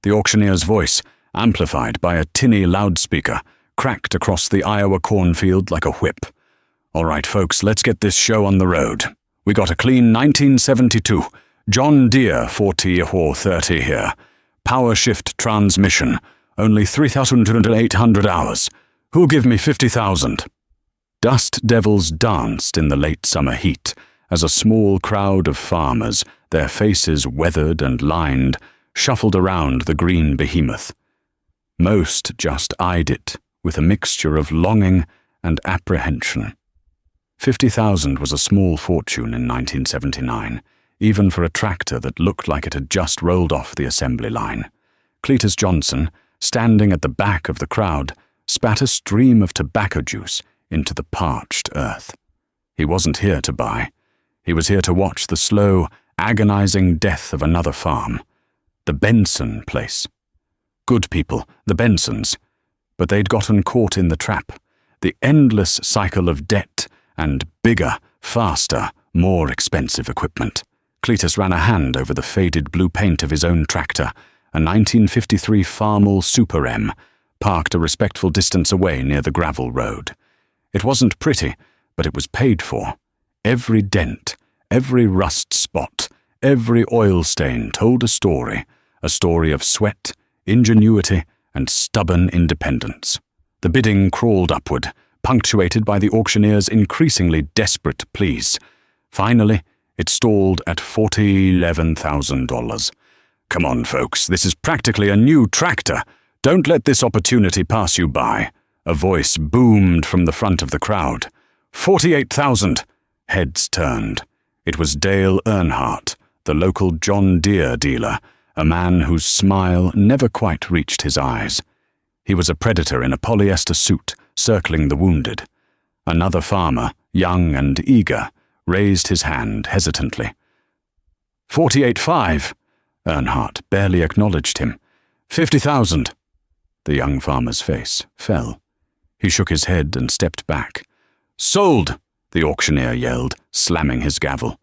The auctioneer's voice, amplified by a tinny loudspeaker, cracked across the Iowa cornfield like a whip. "All right, folks, let's get this show on the road. We got a clean 1972 John Deere 40 or 30 here. Power shift transmission. Only 3,800 hours. Who'll give me 50,000? Dust devils danced in the late summer heat as a small crowd of farmers, their faces weathered and lined, shuffled around the green behemoth. Most just eyed it with a mixture of longing and apprehension. 50,000 was a small fortune in 1979, even for a tractor that looked like it had just rolled off the assembly line. Cletus Johnson, standing at the back of the crowd, spat a stream of tobacco juice into the parched earth. He wasn't here to buy. He was here to watch the slow, agonizing death of another farm. The Benson place. Good people, the Bensons. But they'd gotten caught in the trap. The endless cycle of debt and bigger, faster, more expensive equipment. Cletus ran a hand over the faded blue paint of his own tractor, a 1953 Farmall Super M, parked a respectful distance away near the gravel road. It wasn't pretty, but it was paid for. Every dent, every rust spot, every oil stain told a story of sweat, ingenuity, and stubborn independence. The bidding crawled upward, punctuated by the auctioneer's increasingly desperate pleas. Finally, it stalled at $47,000. "Come on, folks, this is practically a new tractor. Don't let this opportunity pass you by," a voice boomed from the front of the crowd. 48,000! Heads turned. It was Dale Earnhardt, the local John Deere dealer, a man whose smile never quite reached his eyes. He was a predator in a polyester suit, circling the wounded. Another farmer, young and eager, raised his hand hesitantly. 48.5! Earnhardt barely acknowledged him. 50,000! The young farmer's face fell. He shook his head and stepped back. "Sold!" the auctioneer yelled, slamming his gavel.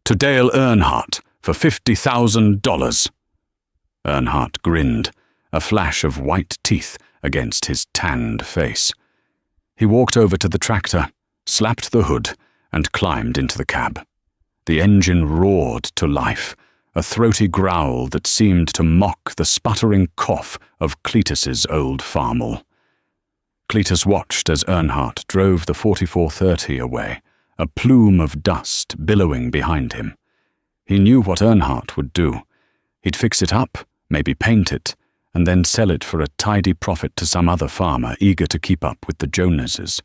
"To Dale Earnhardt for $50,000. Earnhardt grinned, a flash of white teeth against his tanned face. He walked over to the tractor, slapped the hood, and climbed into the cab. The engine roared to life, a throaty growl that seemed to mock the sputtering cough of Cletus's old Farmall. Cletus watched as Earnhardt drove the 4430 away, a plume of dust billowing behind him. He knew what Earnhardt would do. He'd fix it up, maybe paint it, and then sell it for a tidy profit to some other farmer eager to keep up with the Jonases.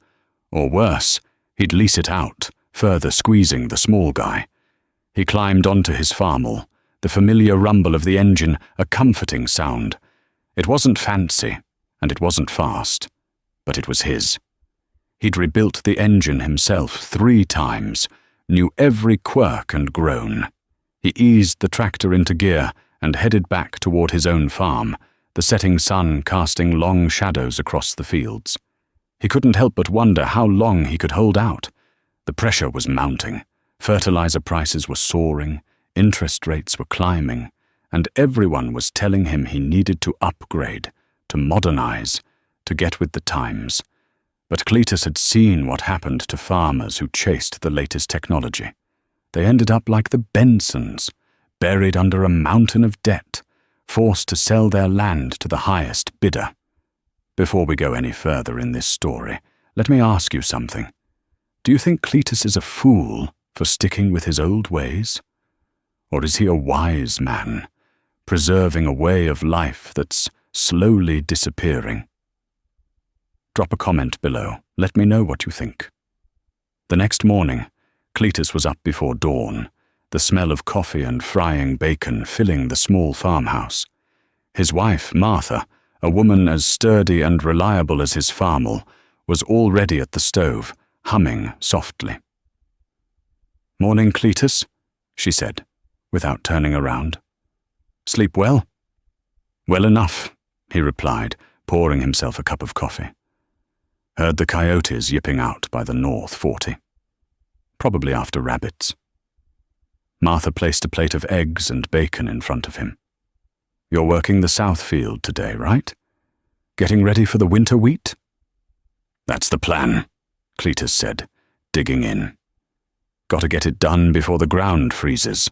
Or worse, he'd lease it out, further squeezing the small guy. He climbed onto his Farmall, the familiar rumble of the engine a comforting sound. It wasn't fancy, and it wasn't fast, but it was his. He'd rebuilt the engine himself 3 times, knew every quirk and groan. He eased the tractor into gear and headed back toward his own farm, the setting sun casting long shadows across the fields. He couldn't help but wonder how long he could hold out. The pressure was mounting. Fertilizer prices were soaring, interest rates were climbing, and everyone was telling him he needed to upgrade, to modernize, to get with the times. But Cletus had seen what happened to farmers who chased the latest technology. They ended up like the Bensons, buried under a mountain of debt, forced to sell their land to the highest bidder. Before we go any further in this story, let me ask you something. Do you think Cletus is a fool for sticking with his old ways? Or is he a wise man, preserving a way of life that's slowly disappearing? Drop a comment below. Let me know what you think. The next morning, Cletus was up before dawn, the smell of coffee and frying bacon filling the small farmhouse. His wife, Martha, a woman as sturdy and reliable as his Farmall, was already at the stove, humming softly. "Morning, Cletus," she said, without turning around. "Sleep well?" "Well enough," he replied, pouring himself a cup of coffee. "Heard the coyotes yipping out by the North 40. Probably after rabbits." Martha placed a plate of eggs and bacon in front of him. You're working the south field today, right? Getting ready for the winter wheat? That's the plan, Cletus said, digging in. Got to get it done before the ground freezes.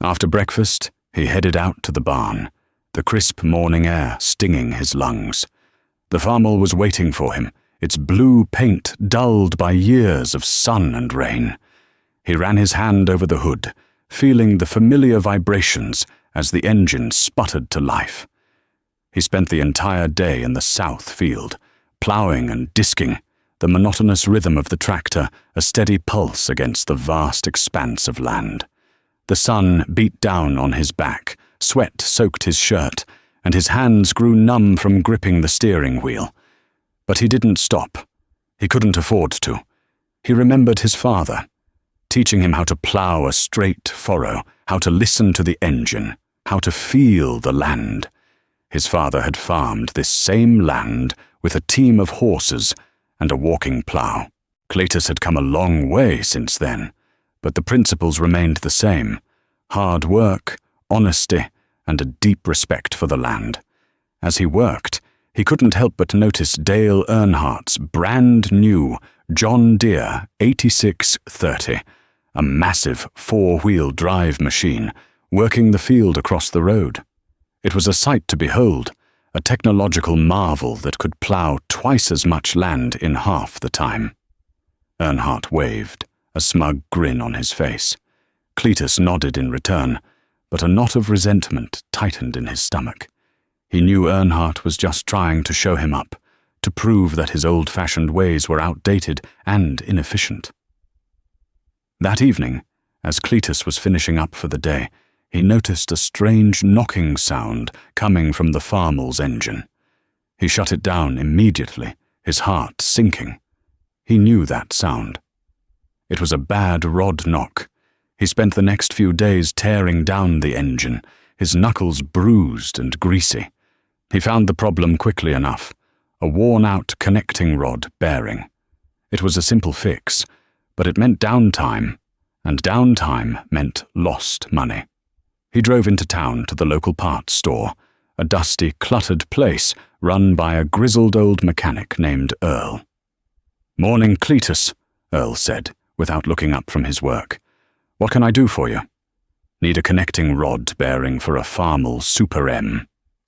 After breakfast, he headed out to the barn, the crisp morning air stinging his lungs. The farmel was waiting for him, its blue paint dulled by years of sun and rain. He ran his hand over the hood, feeling the familiar vibrations as the engine sputtered to life. He spent the entire day in the south field, ploughing and disking, the monotonous rhythm of the tractor a steady pulse against the vast expanse of land. The sun beat down on his back, sweat soaked his shirt, and his hands grew numb from gripping the steering wheel. But he didn't stop. He couldn't afford to. He remembered his father, teaching him how to plough a straight furrow, how to listen to the engine, how to feel the land. His father had farmed this same land with a team of horses and a walking plough. Cletus had come a long way since then, but the principles remained the same: hard work, honesty, and a deep respect for the land. As he worked, he couldn't help but notice Dale Earnhardt's brand-new John Deere 8630, a massive four-wheel drive machine, working the field across the road. It was a sight to behold, a technological marvel that could plough twice as much land in half the time. Earnhardt waved, a smug grin on his face. Cletus nodded in return, but a knot of resentment tightened in his stomach. He knew Earnhardt was just trying to show him up, to prove that his old-fashioned ways were outdated and inefficient. That evening, as Cletus was finishing up for the day, he noticed a strange knocking sound coming from the farmel's engine. He shut it down immediately, his heart sinking. He knew that sound. It was a bad rod knock. He spent the next few days tearing down the engine, his knuckles bruised and greasy. He found the problem quickly enough: a worn-out connecting rod bearing. It was a simple fix, but it meant downtime, and downtime meant lost money. He drove into town to the local parts store, a dusty, cluttered place run by a grizzled old mechanic named Earl. "Morning, Cletus," Earl said, without looking up from his work. "What can I do for you?" "Need a connecting rod bearing for a Farmel Super M,"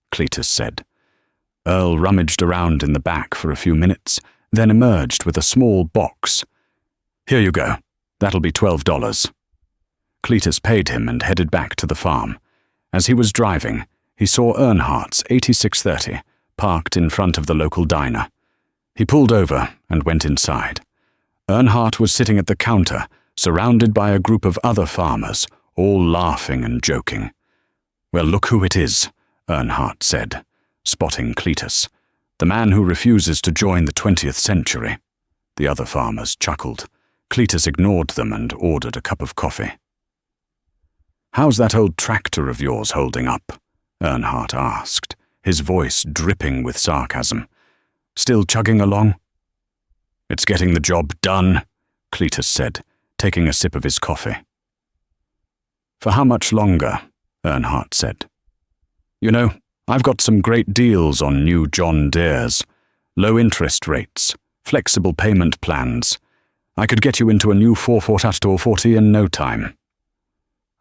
Cletus said. Earl rummaged around in the back for a few minutes, then emerged with a small box. "Here you go. That'll be $12. Cletus paid him and headed back to the farm. As he was driving, he saw Earnhardt's 8630 parked in front of the local diner. He pulled over and went inside. Earnhardt was sitting at the counter, surrounded by a group of other farmers, all laughing and joking. "Well, look who it is," Earnhardt said, spotting Cletus. "The man who refuses to join the 20th century." The other farmers chuckled. Cletus ignored them and ordered a cup of coffee. "How's that old tractor of yours holding up?" Earnhardt asked, his voice dripping with sarcasm. "Still chugging along?" "It's getting the job done," Cletus said, taking a sip of his coffee. "For how much longer?" Earnhardt said. "You know, I've got some great deals on new John Deeres. Low interest rates, flexible payment plans. I could get you into a new 440 in no time."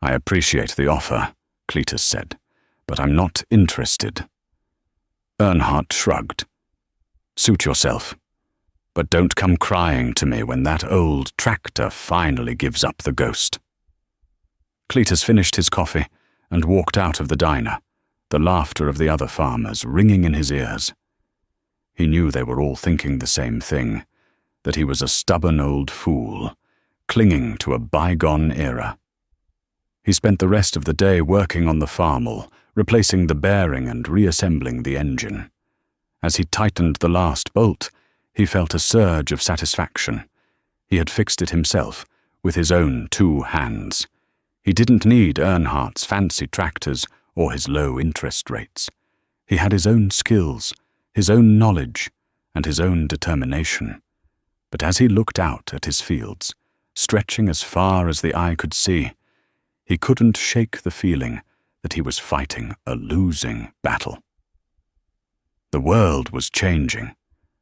"I appreciate the offer," Cletus said, "but I'm not interested." Earnhardt shrugged. "Suit yourself. But don't come crying to me when that old tractor finally gives up the ghost." Cletus finished his coffee and walked out of the diner, the laughter of the other farmers ringing in his ears. He knew they were all thinking the same thing, that he was a stubborn old fool, clinging to a bygone era. He spent the rest of the day working on the Farmel, replacing the bearing and reassembling the engine. As he tightened the last bolt, he felt a surge of satisfaction. He had fixed it himself, with his own 2 hands. He didn't need Earnhardt's fancy tractors or his low interest rates. He had his own skills, his own knowledge, and his own determination. But as he looked out at his fields, stretching as far as the eye could see, he couldn't shake the feeling that he was fighting a losing battle. The world was changing,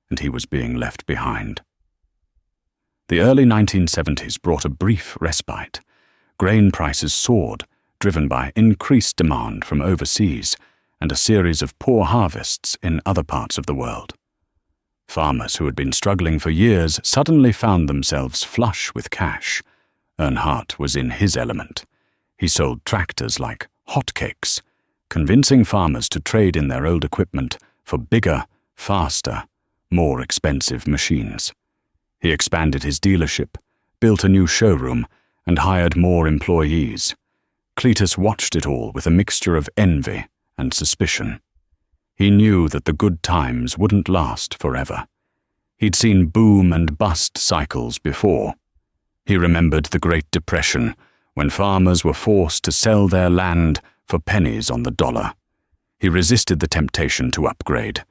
and he was being left behind. The early 1970s brought a brief respite. Grain prices soared, driven by increased demand from overseas and a series of poor harvests in other parts of the world. Farmers who had been struggling for years suddenly found themselves flush with cash. Earnhardt was in his element. He sold tractors like hotcakes, convincing farmers to trade in their old equipment for bigger, faster, more expensive machines. He expanded his dealership, built a new showroom, and hired more employees. Cletus watched it all with a mixture of envy and suspicion. He knew that the good times wouldn't last forever. He'd seen boom and bust cycles before. He remembered the Great Depression, when farmers were forced to sell their land for pennies on the dollar. He resisted the temptation to upgrade.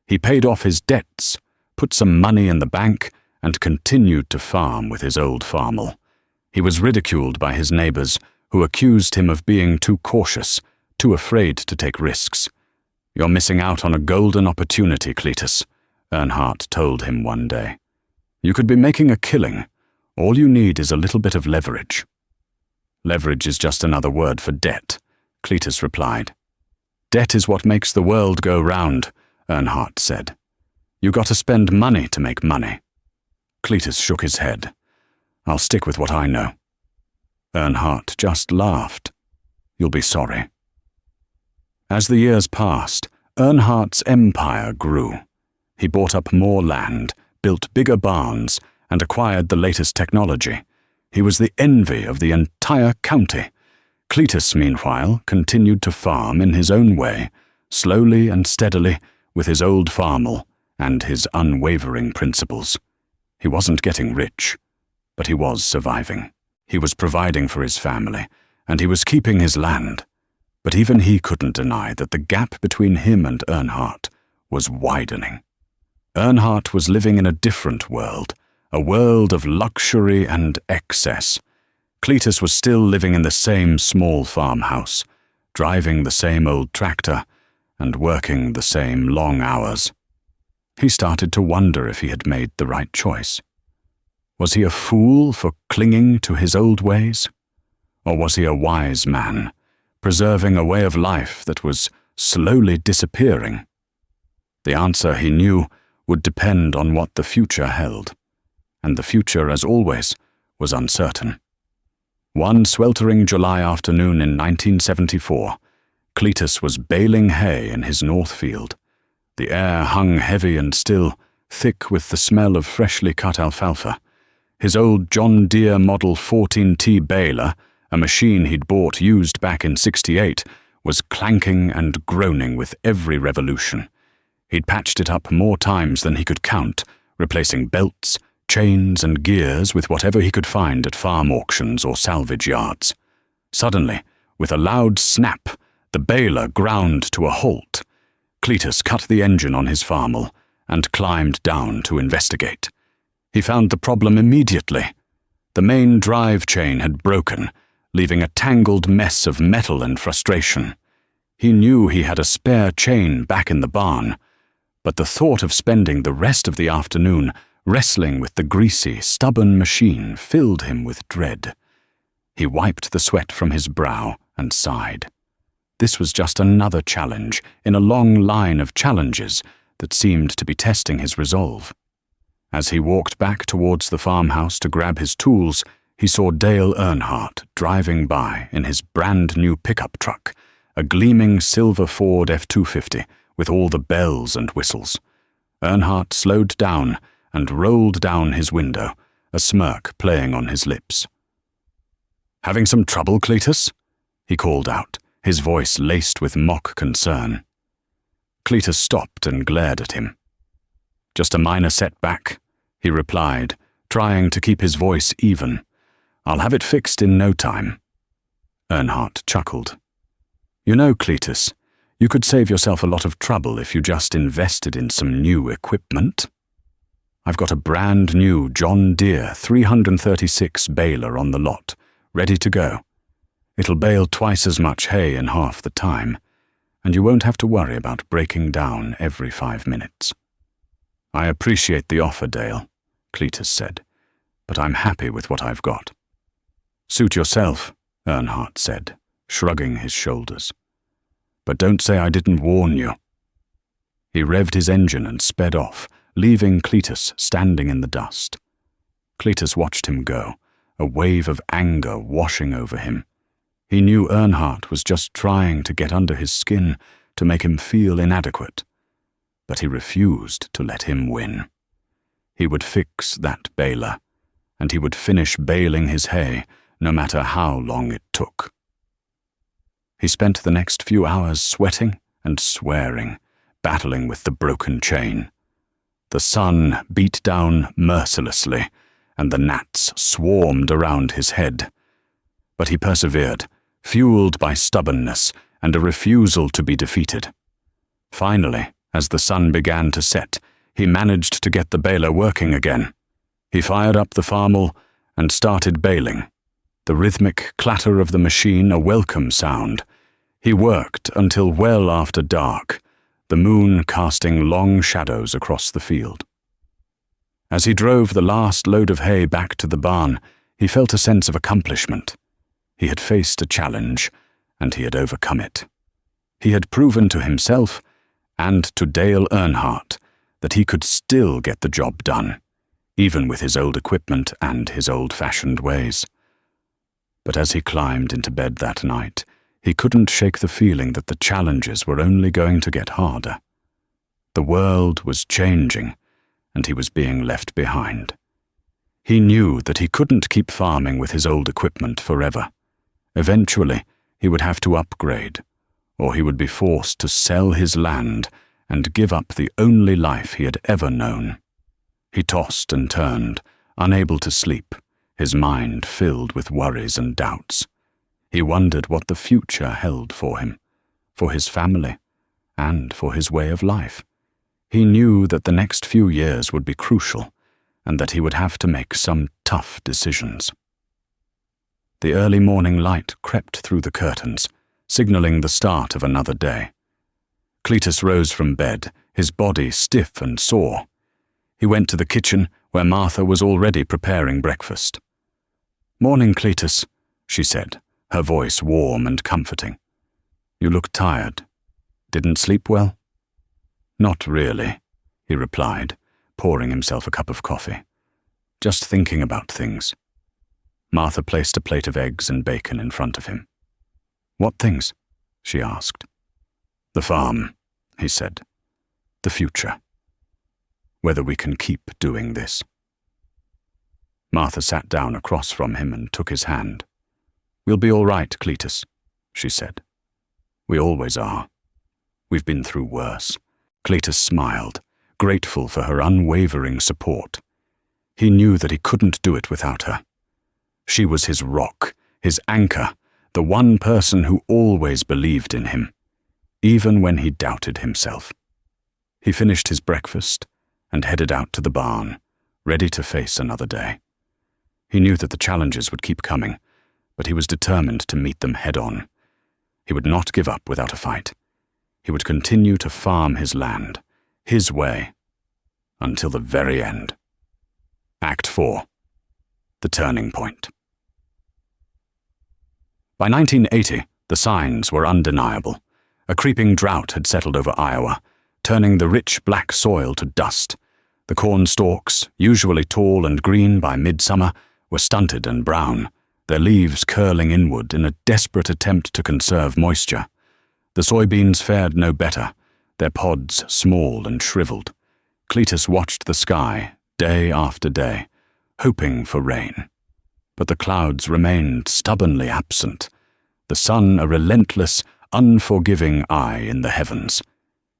He paid off his debts, put some money in the bank, and continued to farm with his old farmel. He was ridiculed by his neighbors, who accused him of being too cautious, too afraid to take risks. "You're missing out on a golden opportunity, Cletus," Earnhardt told him one day. "You could be making a killing. All you need is a little bit of leverage." "Leverage is just another word for debt," Cletus replied. "Debt is what makes the world go round," Earnhardt said. "You got to spend money to make money." Cletus shook his head. "I'll stick with what I know." Earnhardt just laughed. "You'll be sorry." As the years passed, Earnhardt's empire grew. He bought up more land, built bigger barns, and acquired the latest technology. He was the envy of the entire county. Cletus, meanwhile, continued to farm in his own way, slowly and steadily, with his old farmel and his unwavering principles. He wasn't getting rich, but he was surviving. He was providing for his family, and he was keeping his land. But even he couldn't deny that the gap between him and Earnhardt was widening. Earnhardt was living in a different world, a world of luxury and excess. Cletus was still living in the same small farmhouse, driving the same old tractor, and working the same long hours. He started to wonder if he had made the right choice. Was he a fool for clinging to his old ways? Or was he a wise man, preserving a way of life that was slowly disappearing? The answer, he knew, would depend on what the future held. And the future, as always, was uncertain. One sweltering July afternoon in 1974, Cletus was baling hay in his north field. The air hung heavy and still, thick with the smell of freshly cut alfalfa. His old John Deere Model 14T baler, a machine he'd bought used back in '68, was clanking and groaning with every revolution. He'd patched it up more times than he could count, replacing belts, chains, and gears with whatever he could find at farm auctions or salvage yards. Suddenly, with a loud snap, the baler ground to a halt. Cletus cut the engine on his farmel and climbed down to investigate. He found the problem immediately. The main drive chain had broken, leaving a tangled mess of metal and frustration. He knew he had a spare chain back in the barn, but the thought of spending the rest of the afternoon wrestling with the greasy, stubborn machine filled him with dread. He wiped the sweat from his brow and sighed. This was just another challenge in a long line of challenges that seemed to be testing his resolve. As he walked back towards the farmhouse to grab his tools, he saw Dale Earnhardt driving by in his brand-new pickup truck, a gleaming silver Ford F-250 with all the bells and whistles. Earnhardt slowed down and rolled down his window, a smirk playing on his lips. "Having some trouble, Cletus?" he called out, his voice laced with mock concern. Cletus stopped and glared at him. "Just a minor setback," he replied, trying to keep his voice even. "I'll have it fixed in no time." Earnhardt chuckled. "You know, Cletus, you could save yourself a lot of trouble if you just invested in some new equipment. I've got a brand new John Deere 336 baler on the lot, ready to go. It'll bale twice as much hay in half the time, and you won't have to worry about breaking down every 5 minutes. I appreciate the offer, Dale, Cletus said, but I'm happy with what I've got. Suit yourself, Earnhardt said, shrugging his shoulders. But don't say I didn't warn you. He revved his engine and sped off, leaving Cletus standing in the dust. Cletus watched him go, a wave of anger washing over him. He knew Earnhardt was just trying to get under his skin to make him feel inadequate, but he refused to let him win. He would fix that baler, and he would finish baling his hay, no matter how long it took. He spent the next few hours sweating and swearing, battling with the broken chain. The sun beat down mercilessly, and the gnats swarmed around his head. But he persevered, fueled by stubbornness and a refusal to be defeated. Finally, as the sun began to set, he managed to get the baler working again. He fired up the farmel and started baling, the rhythmic clatter of the machine a welcome sound. He worked until well after dark, the moon casting long shadows across the field. As he drove the last load of hay back to the barn, he felt a sense of accomplishment. He had faced a challenge, and he had overcome it. He had proven to himself and to Dale Earnhardt that he could still get the job done, even with his old equipment and his old-fashioned ways. But as he climbed into bed that night, he couldn't shake the feeling that the challenges were only going to get harder. The world was changing, and he was being left behind. He knew that he couldn't keep farming with his old equipment forever. Eventually, he would have to upgrade, or he would be forced to sell his land and give up the only life he had ever known. He tossed and turned, unable to sleep, his mind filled with worries and doubts. He wondered what the future held for him, for his family, and for his way of life. He knew that the next few years would be crucial, and that he would have to make some tough decisions. The early morning light crept through the curtains, signaling the start of another day. Cletus rose from bed, his body stiff and sore. He went to the kitchen, where Martha was already preparing breakfast. "Morning, Cletus," she said, her voice warm and comforting. "You look tired. Didn't sleep well?" "Not really," he replied, pouring himself a cup of coffee. "Just thinking about things." Martha placed a plate of eggs and bacon in front of him. "What things?" she asked. "The farm," he said. "The future. Whether we can keep doing this." Martha sat down across from him and took his hand. "We'll be all right, Cletus," she said. "We always are. We've been through worse." Cletus smiled, grateful for her unwavering support. He knew that he couldn't do it without her. She was his rock, his anchor, the one person who always believed in him, even when he doubted himself. He finished his breakfast and headed out to the barn, ready to face another day. He knew that the challenges would keep coming, but he was determined to meet them head-on. He would not give up without a fight. He would continue to farm his land, his way, until the very end. Act 4. The Turning Point. By 1980, the signs were undeniable. A creeping drought had settled over Iowa, turning the rich black soil to dust. The corn stalks, usually tall and green by midsummer, were stunted and brown, their leaves curling inward in a desperate attempt to conserve moisture. The soybeans fared no better, their pods small and shriveled. Cletus watched the sky, day after day, hoping for rain. But the clouds remained stubbornly absent, the sun a relentless, unforgiving eye in the heavens.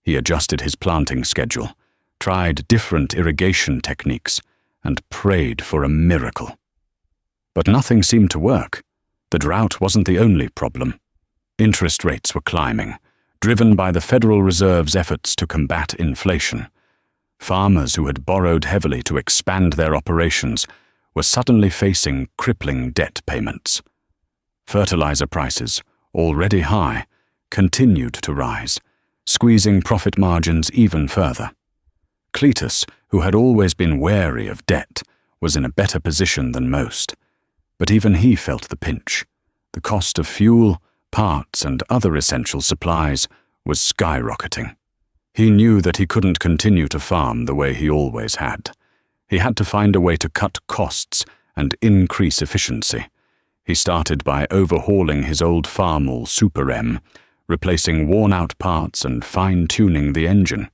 He adjusted his planting schedule, tried different irrigation techniques, and prayed for a miracle. But nothing seemed to work. The drought wasn't the only problem. Interest rates were climbing, driven by the Federal Reserve's efforts to combat inflation. Farmers who had borrowed heavily to expand their operations were suddenly facing crippling debt payments. Fertilizer prices, already high, continued to rise, squeezing profit margins even further. Cletus, who had always been wary of debt, was in a better position than most, but even he felt the pinch. The cost of fuel, parts, and other essential supplies was skyrocketing. He knew that he couldn't continue to farm the way he always had. He had to find a way to cut costs and increase efficiency. He started by overhauling his old Farmall Super M, replacing worn-out parts and fine-tuning the engine.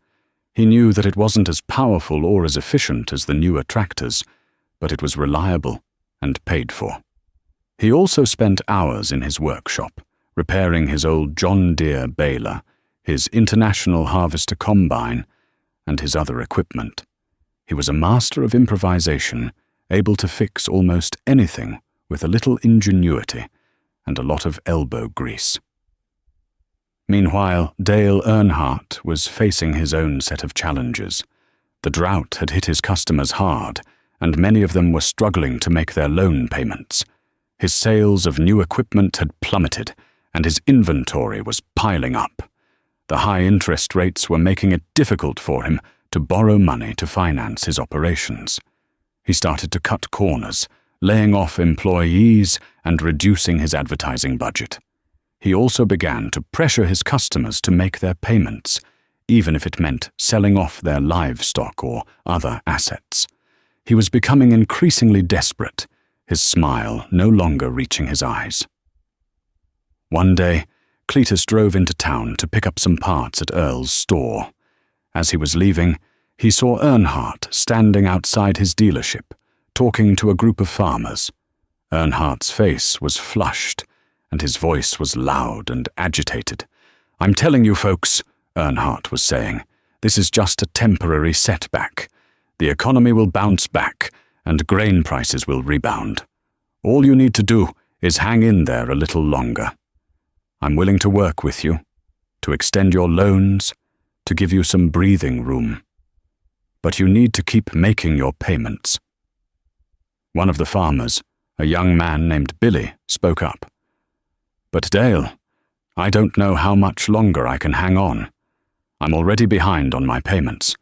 He knew that it wasn't as powerful or as efficient as the newer tractors, but it was reliable and paid for. He also spent hours in his workshop, repairing his old John Deere baler, his International Harvester combine, and his other equipment. He was a master of improvisation, able to fix almost anything with a little ingenuity and a lot of elbow grease. Meanwhile, Dale Earnhardt was facing his own set of challenges. The drought had hit his customers hard, and many of them were struggling to make their loan payments. His sales of new equipment had plummeted, and his inventory was piling up. The high interest rates were making it difficult for him to borrow money to finance his operations. He started to cut corners, laying off employees and reducing his advertising budget. He also began to pressure his customers to make their payments, even if it meant selling off their livestock or other assets. He was becoming increasingly desperate, his smile no longer reaching his eyes. One day, Cletus drove into town to pick up some parts at Earl's store. As he was leaving, he saw Earnhardt standing outside his dealership, talking to a group of farmers. Earnhardt's face was flushed, and his voice was loud and agitated. "I'm telling you folks," Earnhardt was saying, "this is just a temporary setback. The economy will bounce back, and grain prices will rebound. All you need to do is hang in there a little longer. I'm willing to work with you, to extend your loans, to give you some breathing room. But you need to keep making your payments." One of the farmers, a young man named Billy, spoke up. "But Dale, I don't know how much longer I can hang on. I'm already behind on my payments,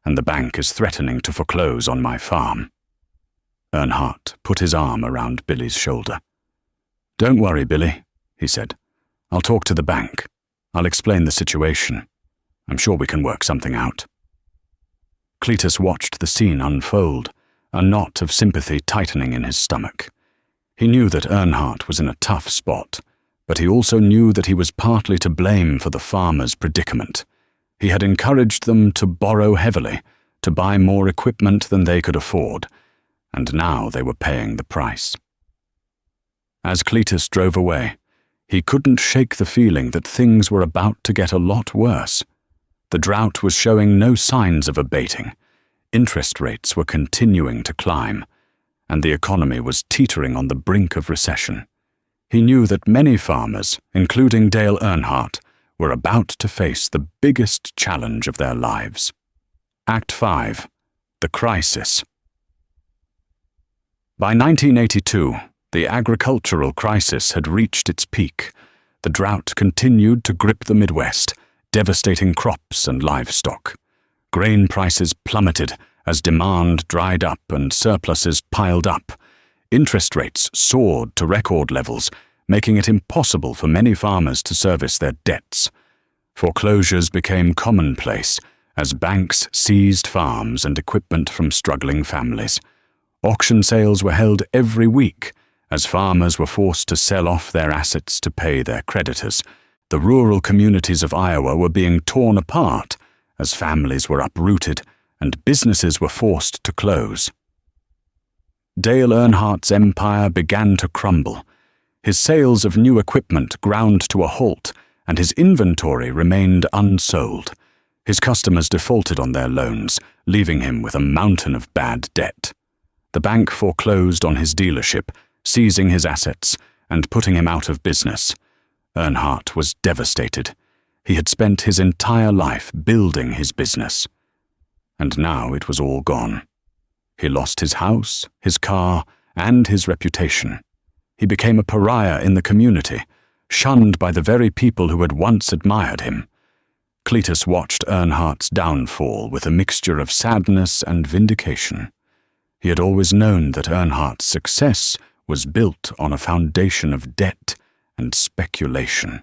and the bank is threatening to foreclose on my farm." Earnhardt put his arm around Billy's shoulder. "Don't worry, Billy," he said. "I'll talk to the bank. I'll explain the situation. I'm sure we can work something out." Cletus watched the scene unfold, a knot of sympathy tightening in his stomach. He knew that Earnhardt was in a tough spot, but he also knew that he was partly to blame for the farmers' predicament. He had encouraged them to borrow heavily, to buy more equipment than they could afford, and now they were paying the price. As Cletus drove away, he couldn't shake the feeling that things were about to get a lot worse. The drought was showing no signs of abating. Interest rates were continuing to climb, and the economy was teetering on the brink of recession. He knew that many farmers, including Dale Earnhardt, were about to face the biggest challenge of their lives. Act 5. The Crisis. By 1982, the agricultural crisis had reached its peak. The drought continued to grip the Midwest, devastating crops and livestock. Grain prices plummeted as demand dried up and surpluses piled up. Interest rates soared to record levels, making it impossible for many farmers to service their debts. Foreclosures became commonplace as banks seized farms and equipment from struggling families. Auction sales were held every week as farmers were forced to sell off their assets to pay their creditors. The rural communities of Iowa were being torn apart as families were uprooted and businesses were forced to close. Dale Earnhardt's empire began to crumble. His sales of new equipment ground to a halt, and his inventory remained unsold. His customers defaulted on their loans, leaving him with a mountain of bad debt. The bank foreclosed on his dealership, seizing his assets and putting him out of business. Earnhardt was devastated. He had spent his entire life building his business, and now it was all gone. He lost his house, his car, and his reputation. He became a pariah in the community, shunned by the very people who had once admired him. Cletus watched Earnhardt's downfall with a mixture of sadness and vindication. He had always known that Earnhardt's success was built on a foundation of debt and speculation.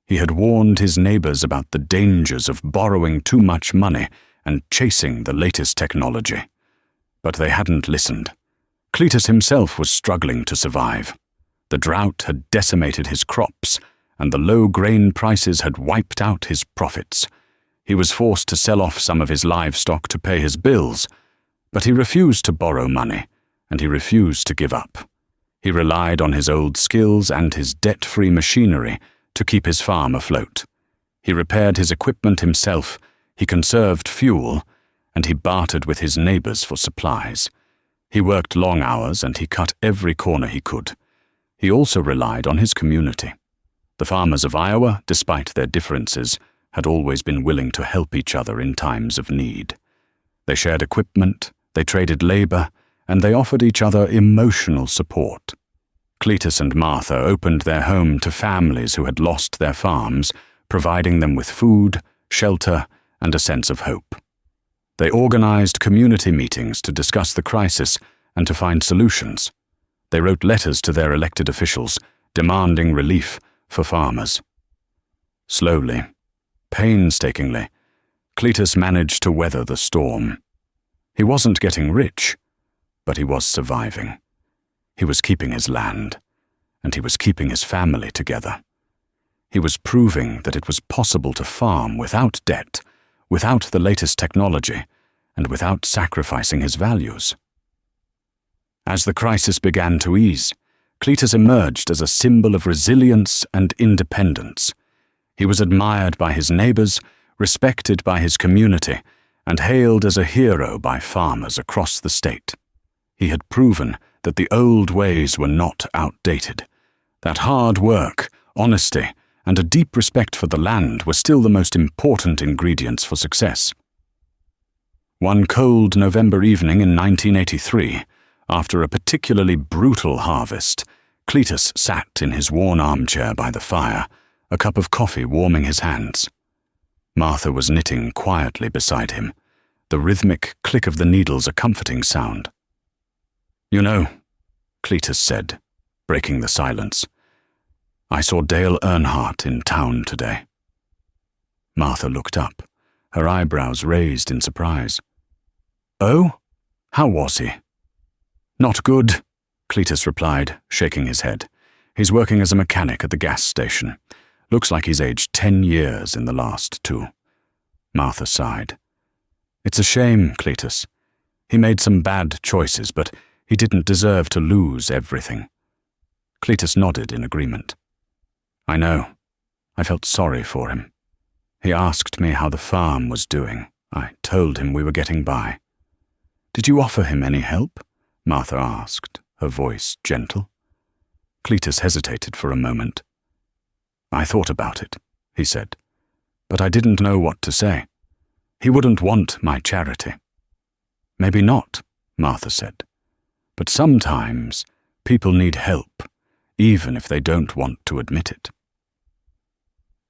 He had warned his neighbors about the dangers of borrowing too much money and chasing the latest technology. But they hadn't listened. Cletus himself was struggling to survive. The drought had decimated his crops, and the low grain prices had wiped out his profits. He was forced to sell off some of his livestock to pay his bills, but he refused to borrow money, and he refused to give up. He relied on his old skills and his debt-free machinery to keep his farm afloat. He repaired his equipment himself, he conserved fuel, and he bartered with his neighbors for supplies. He worked long hours and he cut every corner he could. He also relied on his community. The farmers of Iowa, despite their differences, had always been willing to help each other in times of need. They shared equipment, they traded labor, and they offered each other emotional support. Cletus and Martha opened their home to families who had lost their farms, providing them with food, shelter, and a sense of hope. They organized community meetings to discuss the crisis and to find solutions. They wrote letters to their elected officials, demanding relief for farmers. Slowly, painstakingly, Cletus managed to weather the storm. He wasn't getting rich, but he was surviving. He was keeping his land, and he was keeping his family together. He was proving that it was possible to farm without debt, without the latest technology, and without sacrificing his values. As the crisis began to ease, Cletus emerged as a symbol of resilience and independence. He was admired by his neighbors, respected by his community, and hailed as a hero by farmers across the state. He had proven that the old ways were not outdated, that hard work, honesty, and a deep respect for the land were still the most important ingredients for success. One cold November evening in 1983, after a particularly brutal harvest, Cletus sat in his worn armchair by the fire, a cup of coffee warming his hands. Martha was knitting quietly beside him, the rhythmic click of the needles a comforting sound. "You know," Cletus said, breaking the silence, "I saw Dale Earnhardt in town today." Martha looked up, her eyebrows raised in surprise. "Oh? How was he?" "Not good," Cletus replied, shaking his head. "He's working as a mechanic at the gas station. Looks like he's aged 10 years in the last 2. Martha sighed. "It's a shame, Cletus. He made some bad choices, but he didn't deserve to lose everything." Cletus nodded in agreement. "I know. I felt sorry for him. He asked me how the farm was doing. I told him we were getting by." "Did you offer him any help?" Martha asked, her voice gentle. Cletus hesitated for a moment. "I thought about it," he said, "but I didn't know what to say. He wouldn't want my charity." "Maybe not," Martha said, "but sometimes people need help, even if they don't want to admit it."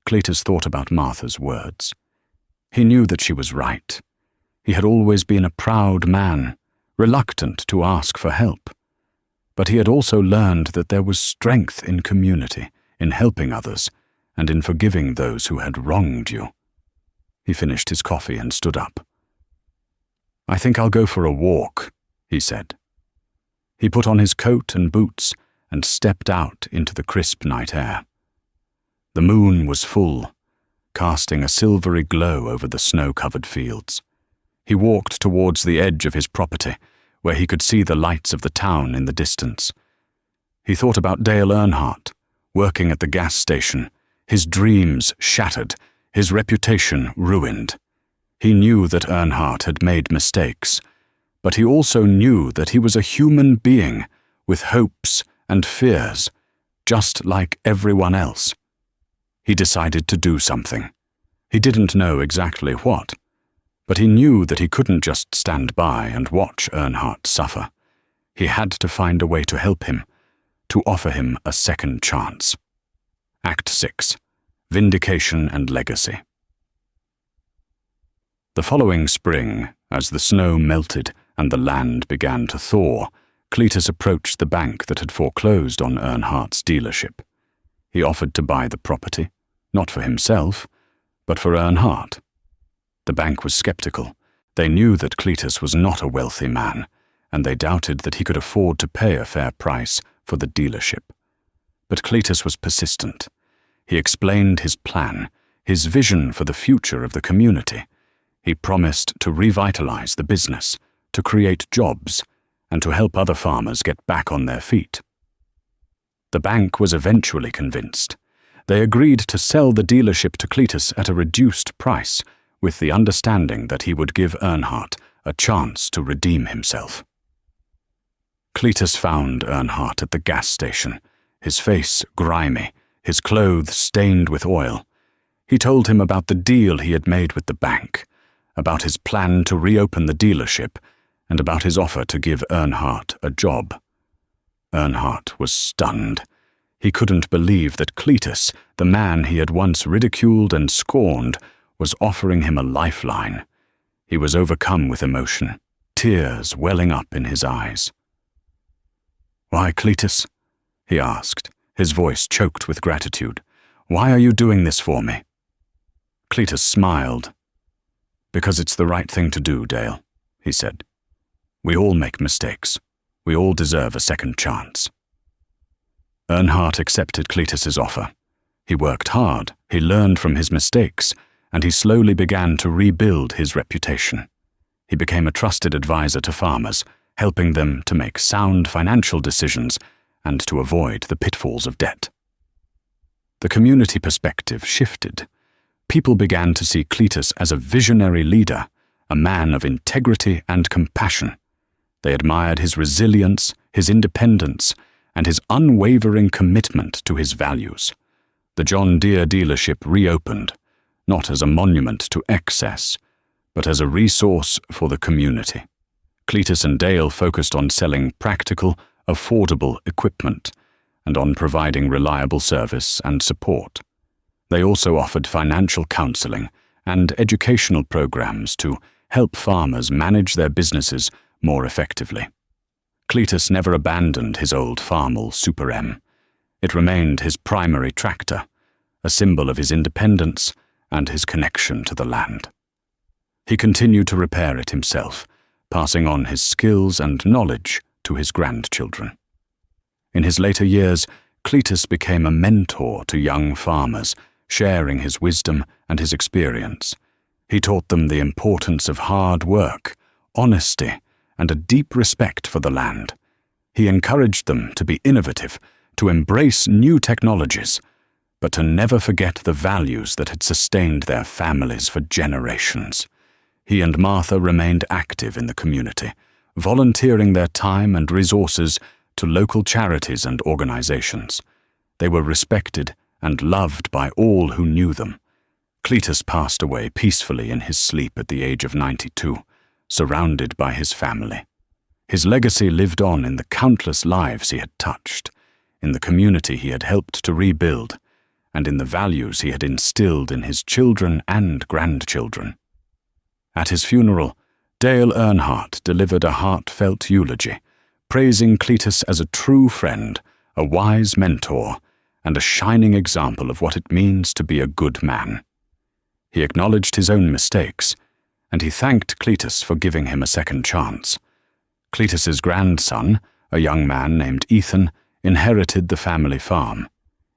Cletus thought about Martha's words. He knew that she was right. He had always been a proud man, reluctant to ask for help. But he had also learned that there was strength in community, in helping others, and in forgiving those who had wronged you. He finished his coffee and stood up. "I think I'll go for a walk," he said. He put on his coat and boots and stepped out into the crisp night air. The moon was full, casting a silvery glow over the snow-covered fields. He walked towards the edge of his property, where he could see the lights of the town in the distance. He thought about Dale Earnhardt, working at the gas station, his dreams shattered, his reputation ruined. He knew that Earnhardt had made mistakes, but he also knew that he was a human being with hopes and fears, just like everyone else. He decided to do something. He didn't know exactly what, but he knew that he couldn't just stand by and watch Earnhardt suffer. He had to find a way to help him, to offer him a second chance. Act 6. Vindication and Legacy. The following spring, as the snow melted and the land began to thaw, Cletus approached the bank that had foreclosed on Earnhardt's dealership. He offered to buy the property, not for himself, but for Earnhardt. The bank was skeptical. They knew that Cletus was not a wealthy man, and they doubted that he could afford to pay a fair price for the dealership. But Cletus was persistent. He explained his plan, his vision for the future of the community. He promised to revitalize the business, to create jobs, and to help other farmers get back on their feet. The bank was eventually convinced. They agreed to sell the dealership to Cletus at a reduced price, with the understanding that he would give Earnhardt a chance to redeem himself. Cletus found Earnhardt at the gas station, his face grimy, his clothes stained with oil. He told him about the deal he had made with the bank, about his plan to reopen the dealership, and about his offer to give Earnhardt a job. Earnhardt was stunned. He couldn't believe that Cletus, the man he had once ridiculed and scorned, was offering him a lifeline. He was overcome with emotion, tears welling up in his eyes. "Why, Cletus?" he asked, his voice choked with gratitude. "Why are you doing this for me?" Cletus smiled. "Because it's the right thing to do, Dale," he said. "We all make mistakes. We all deserve a second chance." Earnhardt accepted Cletus's offer. He worked hard, he learned from his mistakes, and he slowly began to rebuild his reputation. He became a trusted advisor to farmers, helping them to make sound financial decisions and to avoid the pitfalls of debt. The community perspective shifted. People began to see Cletus as a visionary leader, a man of integrity and compassion. They admired his resilience, his independence, and his unwavering commitment to his values. The John Deere dealership reopened, not as a monument to excess, but as a resource for the community. Cletus and Dale focused on selling practical, affordable equipment and on providing reliable service and support. They also offered financial counseling and educational programs to help farmers manage their businesses more effectively. Cletus never abandoned his old Farmall Super M. It remained his primary tractor, a symbol of his independence and his connection to the land. He continued to repair it himself, passing on his skills and knowledge to his grandchildren. In his later years, Cletus became a mentor to young farmers, sharing his wisdom and his experience. He taught them the importance of hard work, honesty, and a deep respect for the land. He encouraged them to be innovative, to embrace new technologies, but to never forget the values that had sustained their families for generations. He and Martha remained active in the community, volunteering their time and resources to local charities and organizations. They were respected and loved by all who knew them. Cletus passed away peacefully in his sleep at the age of 92, surrounded by his family. His legacy lived on in the countless lives he had touched, in the community he had helped to rebuild, and in the values he had instilled in his children and grandchildren. At his funeral, Dale Earnhardt delivered a heartfelt eulogy, praising Cletus as a true friend, a wise mentor, and a shining example of what it means to be a good man. He acknowledged his own mistakes, and he thanked Cletus for giving him a second chance. Cletus's grandson, a young man named Ethan, inherited the family farm.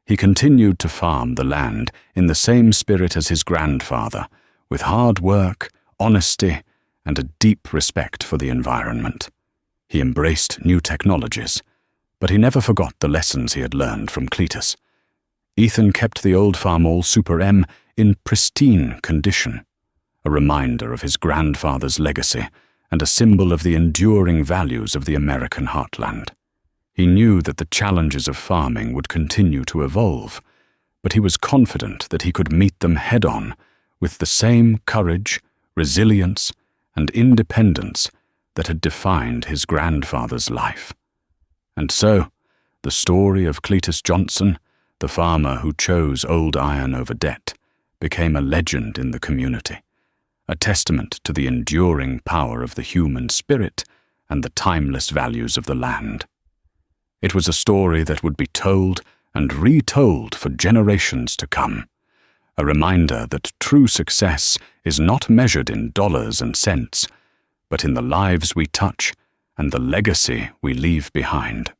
He continued to farm the land in the same spirit as his grandfather, with hard work, honesty, and a deep respect for the environment. He embraced new technologies, but he never forgot the lessons he had learned from Cletus. Ethan kept the old Farmall Super M in pristine condition, a reminder of his grandfather's legacy and a symbol of the enduring values of the American heartland. He knew that the challenges of farming would continue to evolve, but he was confident that he could meet them head-on with the same courage, resilience, and independence that had defined his grandfather's life. And so, The story of Cletus Johnson, the farmer who chose old iron over debt, became a legend in the community, a testament to the enduring power of the human spirit and the timeless values of the land. It was a story that would be told and retold for generations to come, a reminder that true success is not measured in dollars and cents, but in the lives we touch and the legacy we leave behind.